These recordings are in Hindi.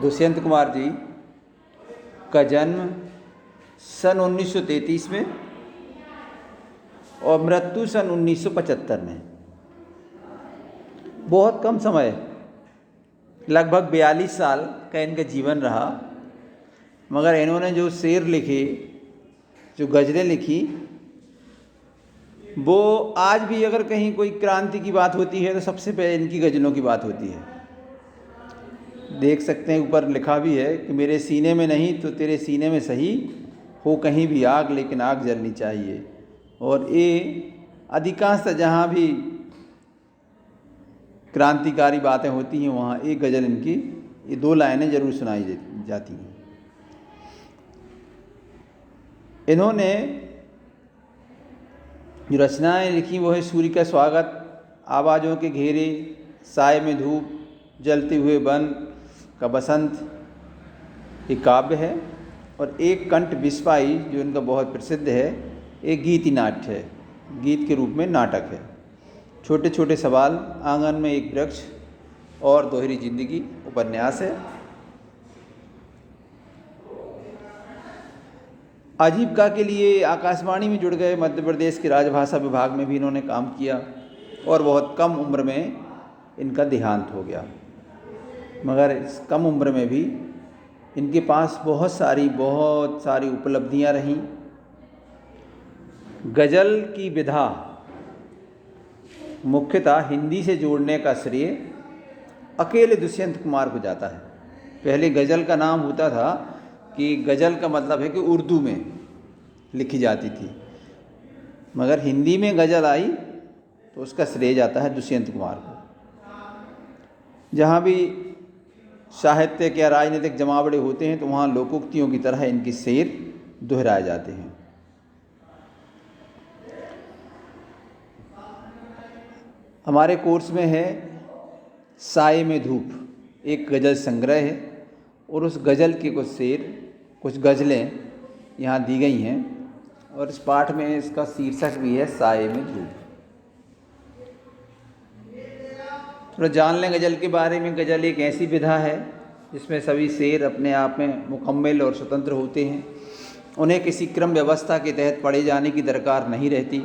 दुष्यंत कुमार जी का जन्म सन 1933 में और मृत्यु सन 1975 में। बहुत कम समय, लगभग 42 साल का इनका जीवन रहा, मगर इन्होंने जो शेर लिखे, जो गज़लें लिखी, वो आज भी अगर कहीं कोई क्रांति की बात होती है तो सबसे पहले इनकी गज़लों की बात होती है। देख सकते हैं ऊपर लिखा भी है कि मेरे सीने में नहीं तो तेरे सीने में सही, हो कहीं भी आग लेकिन आग जलनी चाहिए। और ये अधिकांशतः जहाँ भी क्रांतिकारी बातें होती हैं वहाँ एक गज़ल इनकी, ये 2 लाइनें ज़रूर सुनाई जाती हैं। इन्होंने जो रचनाएं लिखी वो है सूर्य का स्वागत, आवाज़ों के घेरे, साए में धूप, जलते हुए वन का बसंत, एक काव्य है। और एक कंठ बिस्वाई जो इनका बहुत प्रसिद्ध है, एक गीति नाट्य है, गीत के रूप में नाटक है। छोटे छोटे सवाल, आंगन में एक वृक्ष और दोहरी जिंदगी उपन्यास है। आजीविका के लिए आकाशवाणी में जुड़ गए, मध्य प्रदेश के राजभाषा विभाग में भी इन्होंने काम किया और बहुत कम उम्र में इनका देहांत हो गया। मगर इस कम उम्र में भी इनके पास बहुत सारी उपलब्धियां रहीं। गज़ल की विधा मुख्यतः हिंदी से जोड़ने का श्रेय अकेले दुष्यंत कुमार को जाता है। पहले गज़ल का नाम होता था कि गज़ल का मतलब है कि उर्दू में लिखी जाती थी, मगर हिंदी में गज़ल आई तो उसका श्रेय जाता है दुष्यंत कुमार को। जहाँ भी साहित्यिक या राजनीतिक जमावड़े होते हैं तो वहाँ लोकोक्तियों की तरह इनके शेर दोहराए जाते हैं। हमारे कोर्स में है साए में धूप, एक गज़ल संग्रह है और उस गज़ल के कुछ शेर, कुछ गज़लें यहाँ दी गई हैं और इस पाठ में इसका शीर्षक भी है साए में धूप। थोड़ा जान लें गज़ल के बारे में। गज़ल एक ऐसी विधा है जिसमें सभी शेर अपने आप में मुकम्मल और स्वतंत्र होते हैं। उन्हें किसी क्रम व्यवस्था के तहत पढ़े जाने की दरकार नहीं रहती।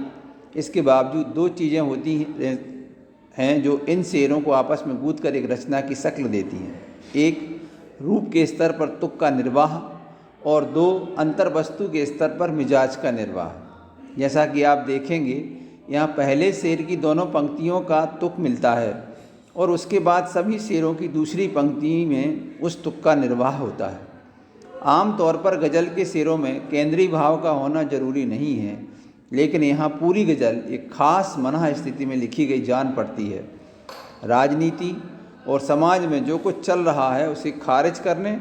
इसके बावजूद 2 चीज़ें होती हैं जो इन शेरों को आपस में गूंथ कर एक रचना की शक्ल देती हैं। एक रूप के स्तर पर तुक का निर्वाह और 2 अंतर वस्तु के स्तर पर मिजाज का निर्वाह। जैसा कि आप देखेंगे यहाँ पहले शेर की दोनों पंक्तियों का तुक मिलता है और उसके बाद सभी शेरों की दूसरी पंक्ति में उस तुक का निर्वाह होता है। आम तौर पर गज़ल के शेरों में केंद्रीय भाव का होना जरूरी नहीं है, लेकिन यहाँ पूरी गज़ल एक खास मनः स्थिति में लिखी गई जान पड़ती है। राजनीति और समाज में जो कुछ चल रहा है उसे खारिज करने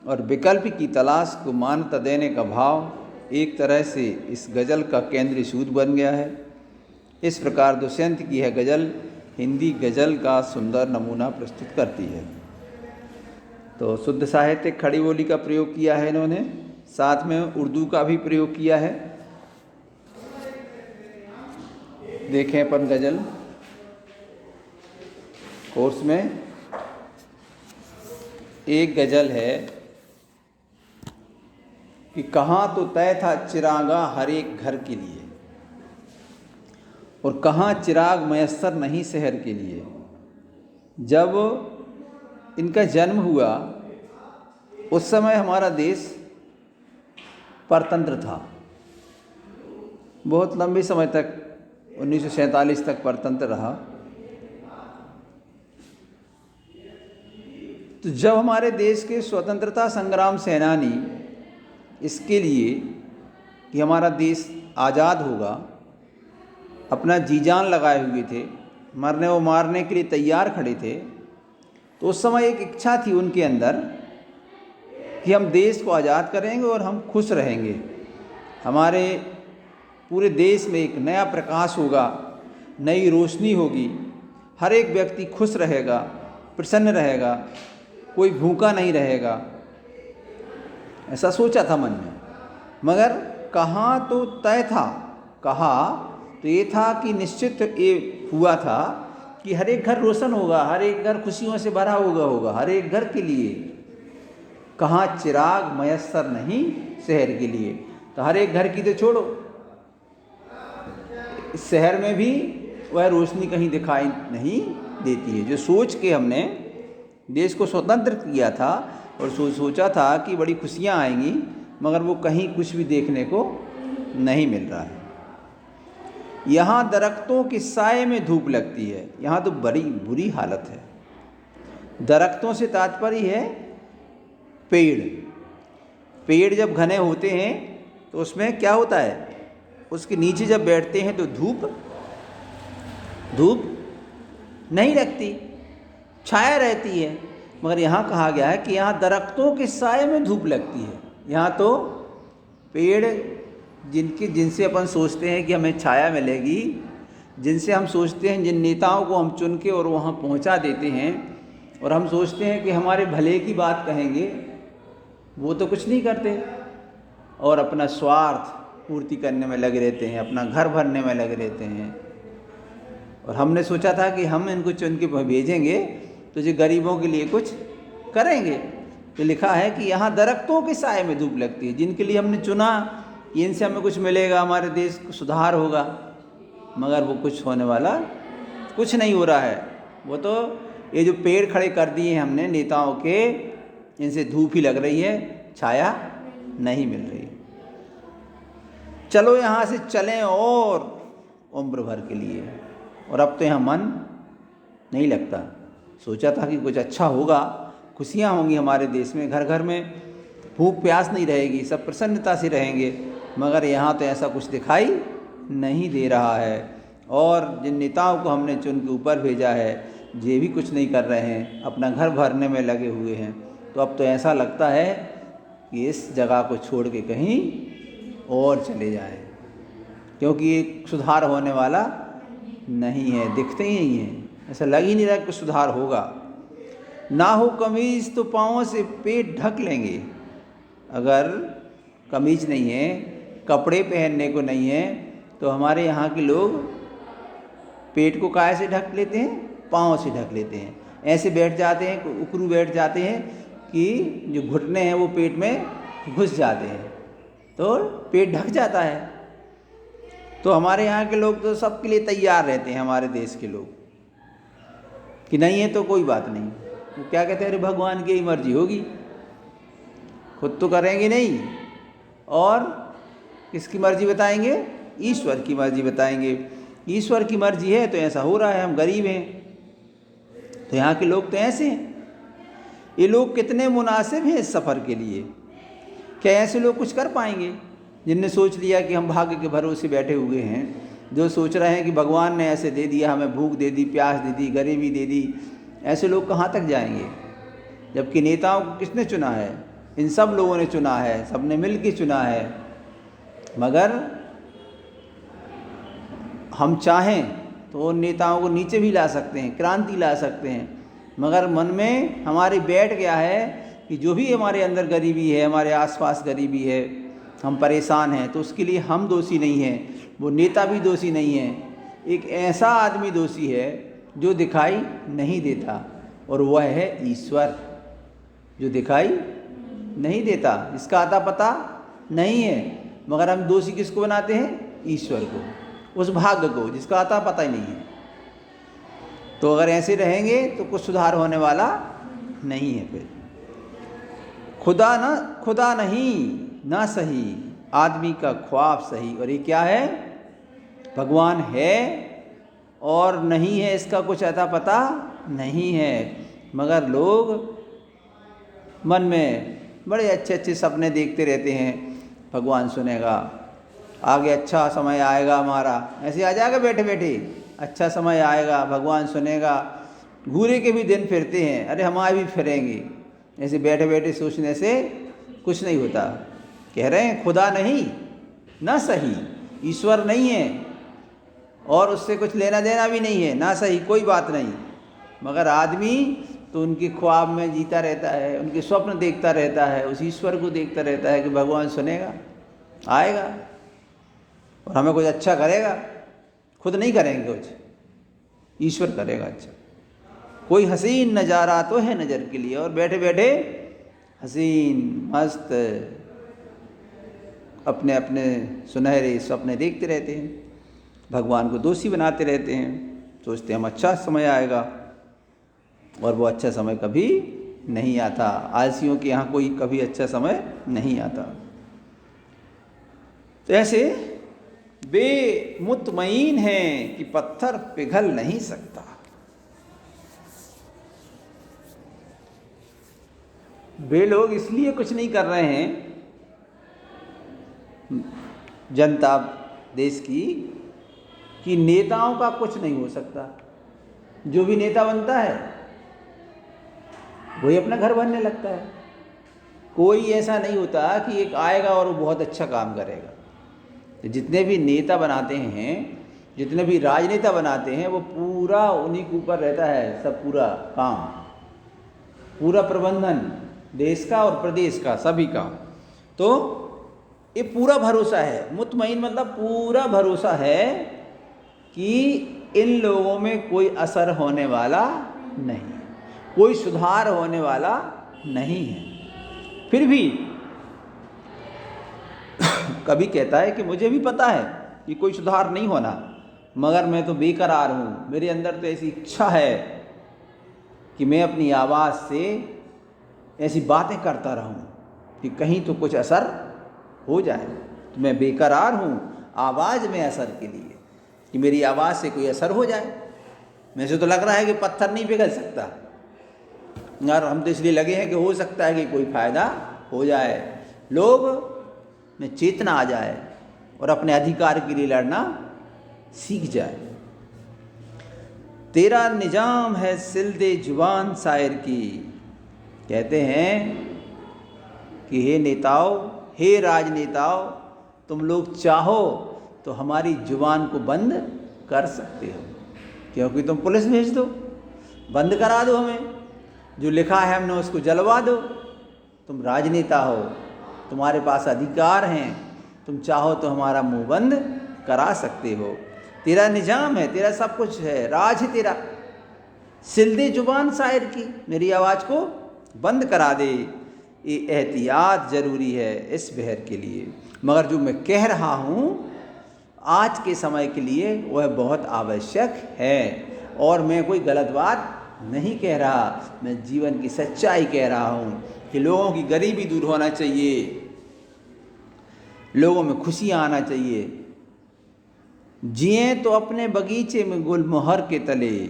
और विकल्प की तलाश को मान्यता देने का भाव एक तरह से इस गज़ल का केंद्रीय सूत्र बन गया है। इस प्रकार दुष्यंत की यह गज़ल हिंदी गज़ल का सुंदर नमूना प्रस्तुत करती है। तो शुद्ध साहित्य खड़ी बोली का प्रयोग किया है इन्होंने, साथ में उर्दू का भी प्रयोग किया है। देखें अपन गज़ल कोर्स में एक गज़ल है कि कहाँ तो तय था चिरागा हर एक घर के लिए और कहाँ चिराग मयस्सर नहीं शहर के लिए। जब इनका जन्म हुआ उस समय हमारा देश परतंत्र था। बहुत लंबे समय तक 1947 तक परतंत्र रहा। तो जब हमारे देश के स्वतंत्रता संग्राम सेनानी इसके लिए कि हमारा देश आज़ाद होगा अपना जी जान लगाए हुए थे, मरने व मारने के लिए तैयार खड़े थे, तो उस समय एक इच्छा थी उनके अंदर कि हम देश को आज़ाद करेंगे और हम खुश रहेंगे। हमारे पूरे देश में एक नया प्रकाश होगा, नई रोशनी होगी, हर एक व्यक्ति खुश रहेगा, प्रसन्न रहेगा, कोई भूखा नहीं रहेगा, ऐसा सोचा था मन में। मगर कहाँ तो तय था, कहा तो ये था कि निश्चित ये हुआ था कि हर एक घर रोशन होगा, हर एक घर खुशियों से भरा होगा, हर एक घर के लिए कहाँ चिराग मयस्सर नहीं शहर के लिए। तो हर एक घर की तो छोड़ो, इस शहर में भी वह रोशनी कहीं दिखाई नहीं देती है। जो सोच के हमने देश को स्वतंत्र किया था और सोचा था कि बड़ी खुशियाँ आएंगी, मगर वो कहीं कुछ भी देखने को नहीं मिल रहा है। यहाँ दरख्तों के साए में धूप लगती है, यहाँ तो बड़ी बुरी हालत है। दरख्तों से तात्पर्य है पेड़। पेड़ जब घने होते हैं तो उसमें क्या होता है, उसके नीचे जब बैठते हैं तो धूप नहीं लगती, छाया रहती है। मगर यहाँ कहा गया है कि यहाँ दरख्तों के साए में धूप लगती है। यहाँ तो पेड़ जिनसे अपन सोचते हैं कि हमें छाया मिलेगी, जिनसे हम सोचते हैं, जिन नेताओं को हम चुन के और वहाँ पहुँचा देते हैं और हम सोचते हैं कि हमारे भले की बात कहेंगे, वो तो कुछ नहीं करते और अपना स्वार्थ पूर्ति करने में लगे रहते हैं, अपना घर भरने में लगे रहते हैं। और हमने सोचा था कि हम इनको चुन के भेजेंगे तो जो गरीबों के लिए कुछ करेंगे। तो लिखा है कि यहाँ दरख्तों के साए में धूप लगती है, जिनके लिए हमने चुना कि इनसे हमें कुछ मिलेगा, हमारे देश को सुधार होगा, मगर वो कुछ होने वाला कुछ नहीं हो रहा है। वो तो ये जो पेड़ खड़े कर दिए हैं हमने नेताओं के, इनसे धूप ही लग रही है, छाया नहीं मिल रही। चलो यहाँ से चलें और उम्र भर के लिए, और अब तो यहाँ मन नहीं लगता। सोचा था कि कुछ अच्छा होगा, खुशियाँ होंगी हमारे देश में, घर घर में भूख प्यास नहीं रहेगी, सब प्रसन्नता से रहेंगे, मगर यहाँ तो ऐसा कुछ दिखाई नहीं दे रहा है। और जिन नेताओं को हमने चुन के ऊपर भेजा है, ये भी कुछ नहीं कर रहे हैं, अपना घर भरने में लगे हुए हैं। तो अब तो ऐसा लगता है कि इस जगह को छोड़ के कहीं और चले जाएं, क्योंकि ये सुधार होने वाला नहीं है, दिखते ही नहीं है, ऐसा लग ही नहीं रहा कि सुधार होगा। ना हो कमीज तो पाँवों से पेट ढक लेंगे। अगर कमीज नहीं है, कपड़े पहनने को नहीं है, तो हमारे यहाँ के लोग पेट को काहे से ढक लेते हैं, पाँव से ढक लेते हैं। ऐसे बैठ जाते हैं, उकरू बैठ जाते हैं कि जो घुटने हैं वो पेट में घुस जाते हैं, तो पेट ढक जाता है। तो हमारे यहाँ के लोग तो सबके लिए तैयार रहते हैं, हमारे देश के लोग, कि नहीं है तो कोई बात नहीं। तो क्या कहते हैं, अरे भगवान की ही मर्जी होगी, खुद तो करेंगे नहीं, और किसकी मर्जी बताएंगे, ईश्वर की मर्जी बताएंगे। ईश्वर की मर्जी है तो ऐसा हो रहा है, हम गरीब हैं। तो यहाँ के लोग तो ऐसे हैं। ये लोग कितने मुनासिब हैं इस सफ़र के लिए। क्या ऐसे लोग कुछ कर पाएंगे जिनने सोच लिया कि हम भाग्य के भरोसे बैठे हुए हैं, जो सोच रहे हैं कि भगवान ने ऐसे दे दिया, हमें भूख दे दी, प्यास दे दी, गरीबी दे दी। ऐसे लोग कहाँ तक जाएंगे, जबकि नेताओं को किसने चुना है, इन सब लोगों ने चुना है, सबने मिल के चुना है। मगर हम चाहें तो उन नेताओं को नीचे भी ला सकते हैं, क्रांति ला सकते हैं, मगर मन में हमारे बैठ गया है कि जो भी हमारे अंदर गरीबी है, हमारे आसपास गरीबी है, हम परेशान हैं, तो उसके लिए हम दोषी नहीं हैं, वो नेता भी दोषी नहीं है। एक ऐसा आदमी दोषी है जो दिखाई नहीं देता, और वह है ईश्वर, जो दिखाई नहीं देता, इसका आता पता नहीं है। मगर हम दोषी किसको बनाते हैं, ईश्वर को, उस भाग्य को जिसका आता पता ही नहीं है। तो अगर ऐसे रहेंगे तो कुछ सुधार होने वाला नहीं है। फिर खुदा नहीं ना सही, आदमी का ख्वाब सही। और ये क्या है, भगवान है और नहीं है, इसका कुछ अता पता नहीं है। मगर लोग मन में बड़े अच्छे अच्छे सपने देखते रहते हैं, भगवान सुनेगा, आगे अच्छा समय आएगा हमारा, ऐसे आ जाएगा बैठे बैठे, अच्छा समय आएगा, भगवान सुनेगा। घूरे के भी दिन फिरते हैं, अरे हमारे भी फिरेंगे। ऐसे बैठे बैठे सोचने से कुछ नहीं होता। कह रहे हैं खुदा नहीं ना सही, ईश्वर नहीं है और उससे कुछ लेना देना भी नहीं है, ना सही कोई बात नहीं। मगर आदमी तो उनके ख्वाब में जीता रहता है, उनके स्वप्न देखता रहता है, उस ईश्वर को देखता रहता है कि भगवान सुनेगा, आएगा और हमें कुछ अच्छा करेगा। खुद नहीं करेंगे कुछ, ईश्वर करेगा अच्छा। कोई हसीन नज़ारा तो है नज़र के लिए, और बैठे बैठे हसीन मस्त अपने अपने सुनहरे सपने देखते रहते हैं, भगवान को दोषी बनाते रहते हैं, सोचते हैं हम अच्छा समय आएगा, और वो अच्छा समय कभी नहीं आता। आलसियों के यहाँ कोई कभी अच्छा समय नहीं आता। तो ऐसे वे मुतमईन हैं कि पत्थर पिघल नहीं सकता। वे लोग इसलिए कुछ नहीं कर रहे हैं, जनता देश की, कि नेताओं का कुछ नहीं हो सकता। जो भी नेता बनता है वही अपना घर बनने लगता है। कोई ऐसा नहीं होता कि एक आएगा और वो बहुत अच्छा काम करेगा। तो जितने भी नेता बनाते हैं, जितने भी राजनेता बनाते हैं, वो पूरा उन्हीं के ऊपर रहता है, सब पूरा काम, पूरा प्रबंधन देश का और प्रदेश का, सभी का। तो ये पूरा भरोसा है, मुतमईन मतलब पूरा भरोसा है कि इन लोगों में कोई असर होने वाला नहीं, कोई सुधार होने वाला नहीं है। फिर भी कभी कहता है कि मुझे भी पता है कि कोई सुधार नहीं होना, मगर मैं तो बेकरार हूँ, मेरे अंदर तो ऐसी इच्छा है कि मैं अपनी आवाज़ से ऐसी बातें करता रहूँ कि कहीं तो कुछ असर हो जाए। तो मैं बेकरार हूँ आवाज़ में असर के लिए, कि मेरी आवाज़ से कोई असर हो जाए। मेरे से तो लग रहा है कि पत्थर नहीं पिघल सकता, और हम तो इसलिए लगे हैं कि हो सकता है कि कोई फ़ायदा हो जाए, लोग में चेतना आ जाए और अपने अधिकार के लिए लड़ना सीख जाए। तेरा निजाम है सिलदे जुबान शायर की। कहते हैं कि हे नेताओं, हे राजनेताओं, तुम लोग चाहो तो हमारी जुबान को बंद कर सकते हो, क्योंकि तुम पुलिस भेज दो, बंद करा दो, हमें जो लिखा है हमने उसको जलवा दो। तुम राजनेता हो, तुम्हारे पास अधिकार हैं, तुम चाहो तो हमारा मुंह बंद करा सकते हो। तेरा निजाम है, तेरा सब कुछ है, राज है तेरा। सिलदे जुबान शायर की, मेरी आवाज़ को बंद करा दे। ये एहतियात ज़रूरी है इस बहर के लिए, मगर जो मैं कह रहा हूँ आज के समय के लिए वह बहुत आवश्यक है। और मैं कोई गलत बात नहीं कह रहा, मैं जीवन की सच्चाई कह रहा हूँ कि लोगों की गरीबी दूर होना चाहिए, लोगों में खुशियाँ आना चाहिए। जिए तो अपने बगीचे में गुलमोहर के तले,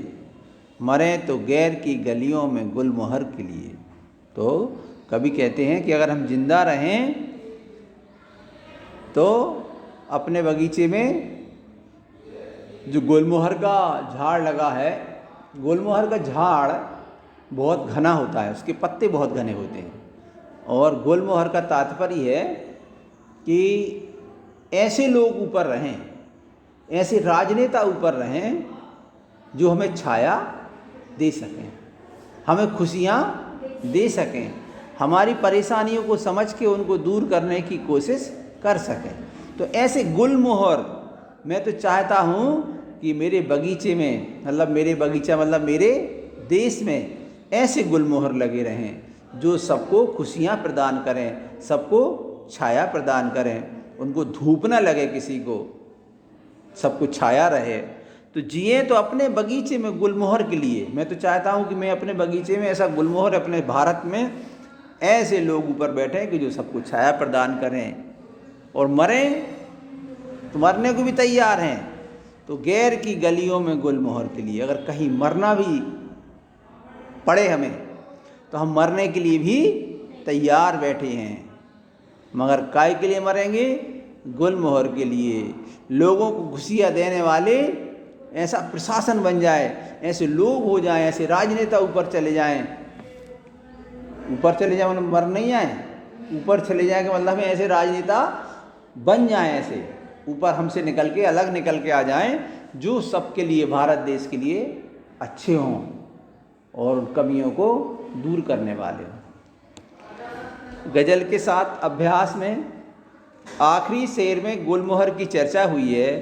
मरें तो गैर की गलियों में गुलमोहर के लिए। तो कभी कहते हैं कि अगर हम जिंदा रहें तो अपने बगीचे में जो गुलमोहर का झाड़ लगा है, गुलमोहर का झाड़ बहुत घना होता है, उसके पत्ते बहुत घने होते हैं। और गुलमोहर का तात्पर्य है कि ऐसे लोग ऊपर रहें, ऐसे राजनेता ऊपर रहें जो हमें छाया दे सकें, हमें खुशियाँ दे सकें, हमारी परेशानियों को समझ के उनको दूर करने की कोशिश कर सकें। तो ऐसे गुलमोहर मैं तो चाहता हूँ कि मेरे बगीचे में, मतलब मेरे बगीचा मतलब मेरे देश में ऐसे गुलमोहर लगे रहें जो सबको खुशियाँ प्रदान करें, सबको छाया प्रदान करें, उनको धूप ना लगे किसी को, सबको छाया रहे। तो जिए तो अपने बगीचे में गुलमोहर के लिए। मैं तो चाहता हूँ कि मैं अपने बगीचे में ऐसा गुलमोहर, अपने भारत में ऐसे लोग ऊपर बैठे कि जो सबको छाया प्रदान करें, और मरें तो मरने को भी तैयार हैं, तो गैर की गलियों में गुलमोहर के लिए। अगर कहीं मरना भी पड़े हमें तो हम मरने के लिए भी तैयार बैठे हैं, मगर काय के लिए मरेंगे? गुलमोहर के लिए। लोगों को खुशियाँ देने वाले ऐसा प्रशासन बन जाए, ऐसे लोग हो जाएं, ऐसे राजनेता ऊपर चले जाएं। ऊपर चले जाए मतलब मर नहीं आए, ऊपर चले जाए कि मतलब ऐसे राजनेता बन जाएं, ऐसे ऊपर हमसे निकल के, अलग निकल के आ जाएं, जो सबके लिए, भारत देश के लिए अच्छे हों और कमियों को दूर करने वाले हों। गज़ल के साथ अभ्यास में आखिरी शेर में गुलमोहर की चर्चा हुई है।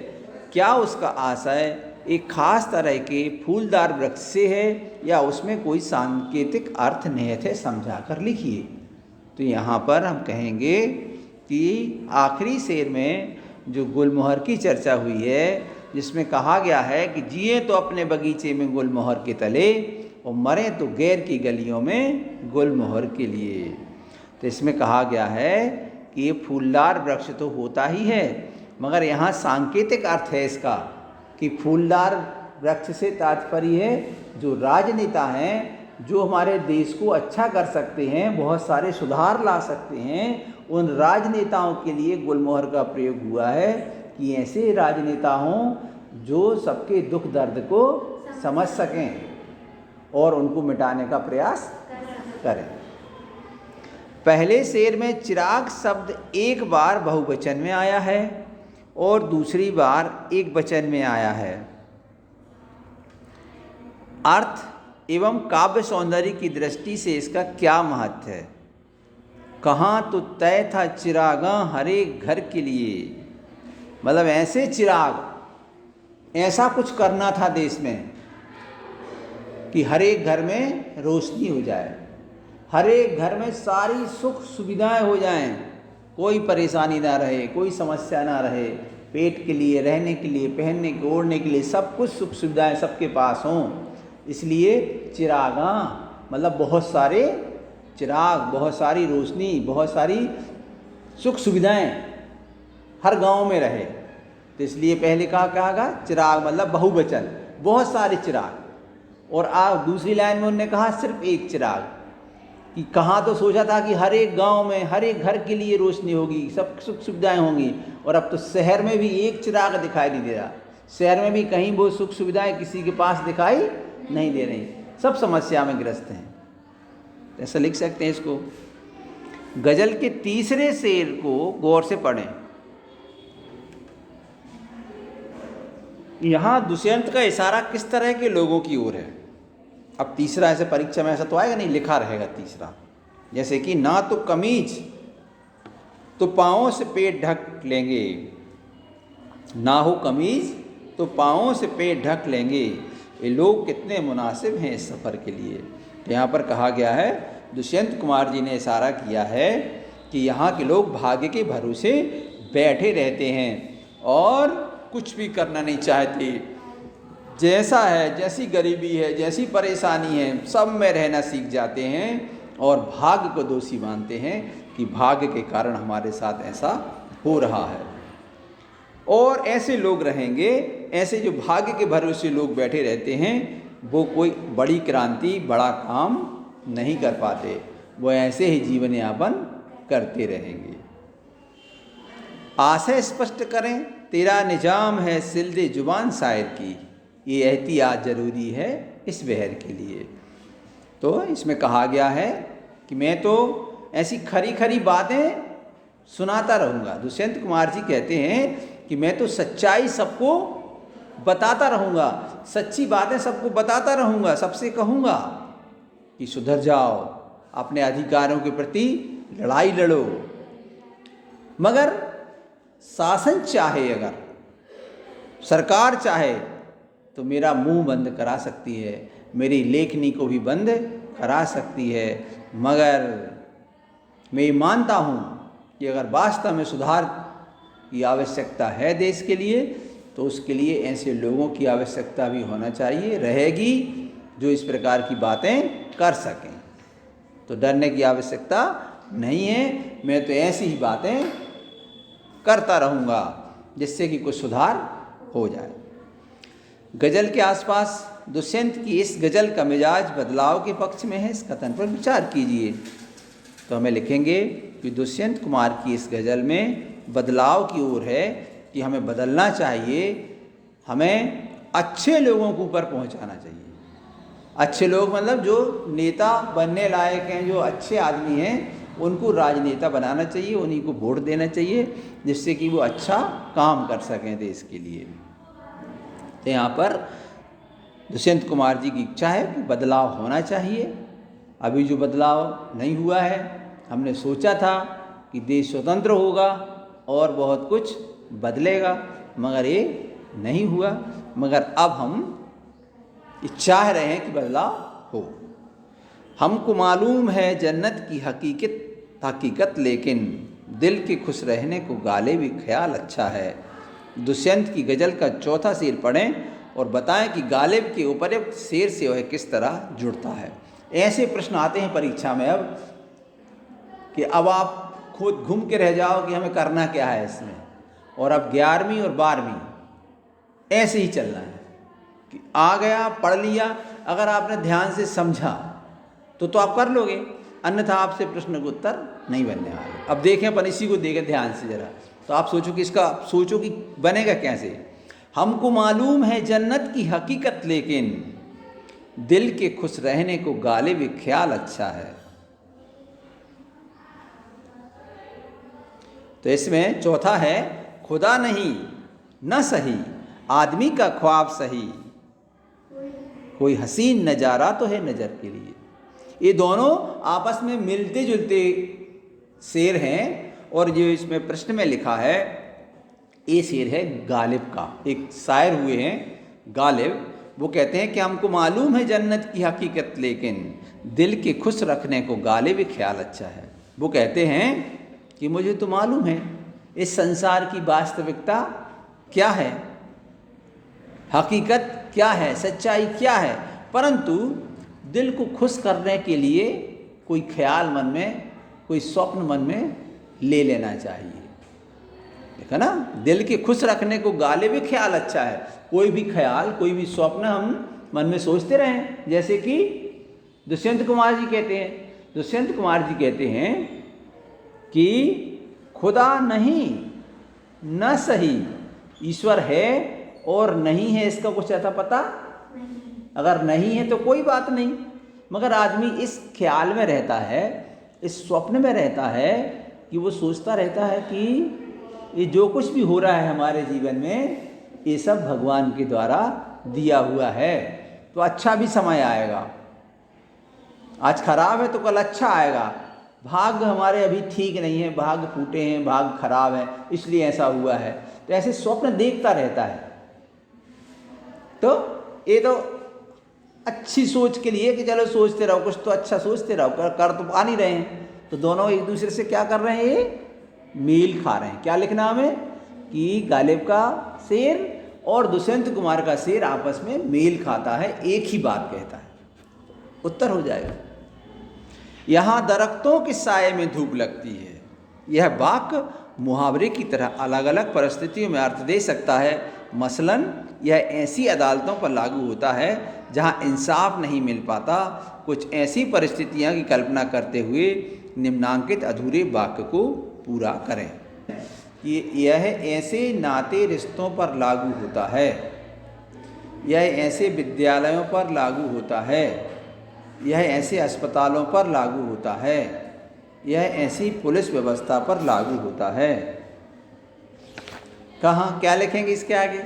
क्या उसका आशय एक खास तरह के फूलदार वृक्ष से है या उसमें कोई सांकेतिक अर्थ निहित है, समझा कर लिखिए। तो यहाँ पर हम कहेंगे कि आखिरी शेर में जो गुलमोहर की चर्चा हुई है, जिसमें कहा गया है कि जिए तो अपने बगीचे में गुलमोहर के तले और मरे तो गैर की गलियों में गुलमोहर के लिए। तो इसमें कहा गया है कि ये फूलदार वृक्ष तो होता ही है, मगर यहाँ सांकेतिक अर्थ है इसका कि फूलदार वृक्ष से तात्पर्य है जो राजनेता हैं, जो हमारे देश को अच्छा कर सकते हैं, बहुत सारे सुधार ला सकते हैं, उन राजनेताओं के लिए गुलमोहर का प्रयोग हुआ है कि ऐसे राजनेता हों जो सबके दुख दर्द को समझ सकें और उनको मिटाने का प्रयास करें। पहले शेर में चिराग शब्द एक बार बहुवचन में आया है और दूसरी बार एक वचन में आया है। अर्थ एवं काव्य सौंदर्य की दृष्टि से इसका क्या महत्व है? कहाँ तो तय था चिरागा हर एक घर के लिए, मतलब ऐसे चिराग, ऐसा कुछ करना था देश में कि हर एक घर में रोशनी हो जाए, हर एक घर में सारी सुख सुविधाएं हो जाएं, कोई परेशानी ना रहे, कोई समस्या ना रहे, पेट के लिए, रहने के लिए, पहनने के, ओढ़ने के लिए सब कुछ सुख सुविधाएं सबके पास हों। इसलिए चिरागा मतलब बहुत सारे चिराग, बहुत सारी रोशनी, बहुत सारी सुख सुविधाएं हर गांव में रहे। तो इसलिए पहले कहा चिराग मतलब बहुवचन, बहुत सारे चिराग। और दूसरी लाइन में उन्होंने कहा सिर्फ एक चिराग, कि कहाँ तो सोचा था कि हर एक गांव में, हर एक घर के लिए रोशनी होगी, सब सुख सुविधाएं होंगी, और अब तो शहर में भी एक चिराग दिखाई नहीं दे रहा। शहर में भी कहीं वो सुख सुविधाएं किसी के पास दिखाई नहीं दे रही, सब समस्या में ग्रस्त हैं। ऐसा लिख सकते हैं इसको। गजल के तीसरे शेर को गौर से पढ़ें। यहाँ दुष्यंत का इशारा किस तरह के लोगों की ओर है? अब तीसरा ऐसे परीक्षा में ऐसा तो आएगा नहीं, लिखा रहेगा तीसरा, जैसे कि ना तो कमीज तो पाँवों से पेट ढक लेंगे, ना हो कमीज तो पाँवों से पेट ढक लेंगे, ये लोग कितने मुनासिब हैं इस सफ़र के लिए। तो यहाँ पर कहा गया है, दुष्यंत कुमार जी ने इशारा किया है कि यहाँ के लोग भाग्य के भरोसे बैठे रहते हैं और कुछ भी करना नहीं चाहते। जैसा है, जैसी गरीबी है, जैसी परेशानी है, सब में रहना सीख जाते हैं और भाग्य को दोषी मानते हैं कि भाग्य के कारण हमारे साथ ऐसा हो रहा है। और ऐसे लोग रहेंगे, ऐसे जो भाग्य के भरोसे लोग बैठे रहते हैं, वो कोई बड़ी क्रांति, बड़ा काम नहीं कर पाते, वो ऐसे ही जीवन यापन करते रहेंगे। आशय स्पष्ट करें, तेरा निजाम है सिलदे जुबान शायर की, ये एहतियात ज़रूरी है इस बहर के लिए। तो इसमें कहा गया है कि मैं तो ऐसी खरी खरी बातें सुनाता रहूँगा। दुष्यंत कुमार जी कहते हैं कि मैं तो सच्चाई सबको बताता रहूँगा, सच्ची बातें सबको बताता रहूँगा, सबसे कहूँगा कि सुधर जाओ, अपने अधिकारों के प्रति लड़ाई लड़ो। मगर शासन चाहे, अगर सरकार चाहे तो मेरा मुंह बंद करा सकती है, मेरी लेखनी को भी बंद करा सकती है, मगर मैं मानता हूँ कि अगर वास्तव में सुधार की आवश्यकता है देश के लिए, तो उसके लिए ऐसे लोगों की आवश्यकता भी होना चाहिए, रहेगी, जो इस प्रकार की बातें कर सकें। तो डरने की आवश्यकता नहीं है, मैं तो ऐसी ही बातें करता रहूँगा जिससे कि कुछ सुधार हो जाए। गज़ल के आसपास दुष्यंत की इस गज़ल का मिजाज बदलाव के पक्ष में है, इस कथन पर विचार कीजिए। तो हमें लिखेंगे कि दुष्यंत कुमार की इस गज़ल में बदलाव की ओर है कि हमें बदलना चाहिए, हमें अच्छे लोगों को ऊपर पहुंचाना चाहिए। अच्छे लोग मतलब जो नेता बनने लायक हैं, जो अच्छे आदमी हैं, उनको राजनेता बनाना चाहिए, उन्हीं को वोट देना चाहिए, जिससे कि वो अच्छा काम कर सकें देश के लिए। तो यहाँ पर दुष्यंत कुमार जी की इच्छा है कि बदलाव होना चाहिए। अभी जो बदलाव नहीं हुआ है, हमने सोचा था कि देश स्वतंत्र होगा और बहुत कुछ बदलेगा, मगर ये नहीं हुआ। मगर अब हम चाह रहे हैं कि बदलाव हो। हमको मालूम है जन्नत की हकीकत हकीकत लेकिन दिल के खुश रहने को गालिब ख्याल अच्छा है। दुष्यंत की गज़ल का चौथा शेर पढ़ें और बताएं कि गालिब के उपयुक्त शेर से वह किस तरह जुड़ता है। ऐसे प्रश्न आते हैं परीक्षा में अब कि अब आप खुद घूम के रह जाओ कि हमें करना क्या है इसमें। और अब 11वीं और 12वीं ऐसे ही चल रहा है कि आ गया, पढ़ लिया, अगर आपने ध्यान से समझा तो आप कर लोगे, अन्यथा आपसे प्रश्न का उत्तर नहीं बनने वाले। अब देखें, अपन इसी को देखें ध्यान से ज़रा, तो आप सोचो कि इसका सोचो कि बनेगा कैसे। हमको मालूम है जन्नत की हकीकत लेकिन दिल के खुश रहने को गालिब ख्याल अच्छा है। तो इसमें चौथा है खुदा नहीं न सही आदमी का ख्वाब सही, कोई हसीन नजारा तो है नज़र के लिए। ये दोनों आपस में मिलते जुलते शेर हैं और जो इसमें प्रश्न में लिखा है ये शेर है गालिब का। एक शायर हुए हैं गालिब, वो कहते हैं कि हमको मालूम है जन्नत की हकीकत लेकिन दिल के खुश रखने को गालिब ख्याल अच्छा है। वो कहते हैं कि मुझे तो मालूम है इस संसार की वास्तविकता क्या है, हकीकत क्या है, सच्चाई क्या है, परंतु दिल को खुश करने के लिए कोई ख्याल मन में, कोई स्वप्न मन में ले लेना चाहिए। देखा ना, दिल के खुश रखने को गालिब ख्याल अच्छा है। कोई भी ख्याल, कोई भी स्वप्न हम मन में सोचते रहें, जैसे कि दुष्यंत कुमार जी कहते हैं। दुष्यंत कुमार जी कहते हैं कि खुदा नहीं न सही, ईश्वर है और नहीं है इसका कुछ अता पता नहीं। अगर नहीं है तो कोई बात नहीं, मगर आदमी इस ख्याल में रहता है, इस स्वप्न में रहता है कि वो सोचता रहता है कि ये जो कुछ भी हो रहा है हमारे जीवन में ये सब भगवान के द्वारा दिया हुआ है, तो अच्छा भी समय आएगा। आज खराब है तो कल अच्छा आएगा। भाग्य हमारे अभी ठीक नहीं है, भाग्य फूटे हैं, भाग्य खराब है, इसलिए ऐसा हुआ है। तो ऐसे स्वप्न देखता रहता है। तो ये तो अच्छी सोच के लिए कि चलो सोचते रहो, कुछ तो अच्छा सोचते रहो, कर तो आ नहीं रहे हैं। तो दोनों एक दूसरे से क्या कर रहे हैं, ये मेल खा रहे हैं। क्या लिखना हमें कि गालिब का शेर और दुष्यंत कुमार का शेर आपस में मेल खाता है, एक ही बात कहता है। उत्तर हो जाएगा। यहाँ दरख्तों के साये में धूप लगती है। यह वाक्य मुहावरे की तरह अलग अलग परिस्थितियों में अर्थ दे सकता है। मसलन यह ऐसी अदालतों पर लागू होता है जहाँ इंसाफ नहीं मिल पाता। कुछ ऐसी परिस्थितियाँ की कल्पना करते हुए निम्नांकित अधूरे वाक्य को पूरा करें। यह ऐसे नाते रिश्तों पर लागू होता है, यह ऐसे विद्यालयों पर लागू होता है, यह ऐसे अस्पतालों पर लागू होता है, यह ऐसी पुलिस व्यवस्था पर लागू होता है। कहाँ क्या लिखेंगे इसके आगे?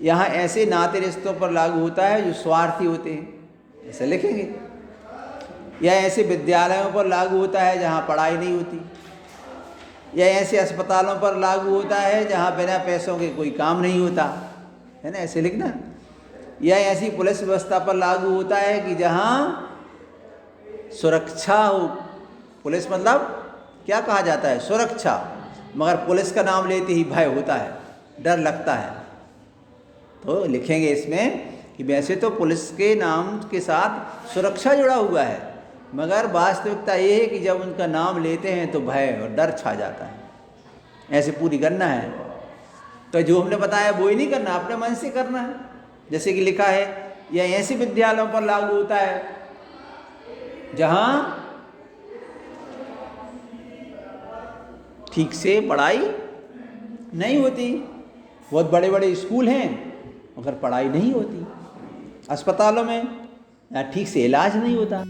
यहाँ ऐसे नाते रिश्तों पर लागू होता है जो स्वार्थी होते हैं, ऐसे लिखेंगे। यह ऐसे विद्यालयों पर लागू होता है जहाँ पढ़ाई नहीं होती। यह ऐसे अस्पतालों पर लागू होता है जहाँ बिना पैसों के कोई काम नहीं होता, है ना, ऐसे लिखना। यह ऐसी पुलिस व्यवस्था पर लागू होता है कि जहाँ सुरक्षा हो। पुलिस मतलब क्या कहा जाता है? सुरक्षा। मगर पुलिस का नाम लेते ही भय होता है, डर लगता है। तो लिखेंगे इसमें कि वैसे तो पुलिस के नाम के साथ सुरक्षा जुड़ा हुआ है, मगर वास्तविकता ये है कि जब उनका नाम लेते हैं तो भय और डर छा जाता है। ऐसे पूरी करना है। तो जो हमने बताया वो ही नहीं करना, अपने मन से करना है। जैसे कि लिखा है यह ऐसे विद्यालयों पर लागू होता है जहाँ ठीक से पढ़ाई नहीं होती। बहुत बड़े बड़े स्कूल हैं मगर पढ़ाई नहीं होती। अस्पतालों में ठीक से इलाज नहीं होता।